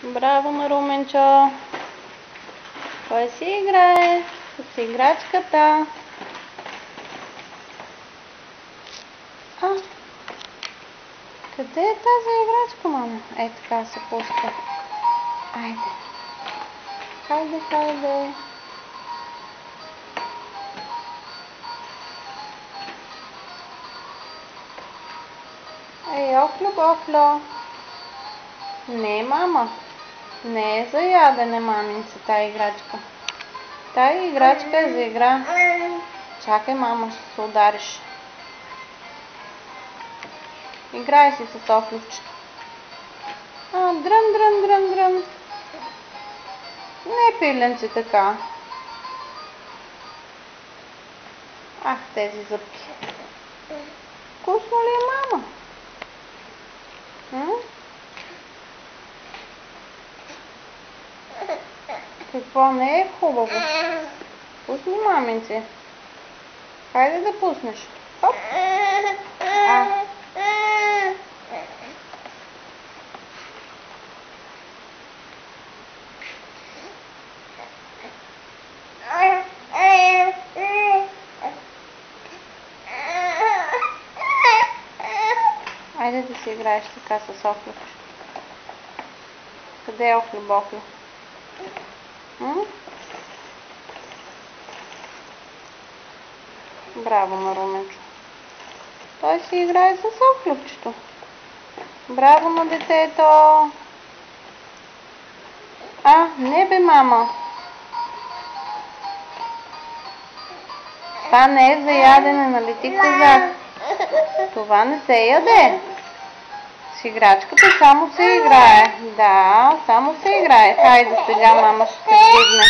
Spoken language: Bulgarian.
Браво на Руменчо! Той си играе с играчката. Къде е тази играчка, мама? Ей, така се пуска. Айде. Хайде, хайде. Ей, офлю. Не, мама. Не е за ядене, маминце, тая играчка. Тая играчка е за игра. Чакай, мама, ще се удариш. Играй си с офлювчето. Дрън. Не, пиленци, така. Ах, тези зъбки. Вкусно ли е, мама? Какво не е хубаво? Пусни, маминце. Хайде да пуснеш. Хоп. Айде да си играеш така с офлювчето. Къде е офлю-бофлю? Браво на Руменчо. Той си играе с офлювчето. Браво на детето. Не бе, мама. Това не е за ядене, нали ти казах? Това не се яде. С играчката само се играе. Да, само се играе. Хайде сега, мама ще се вдигне.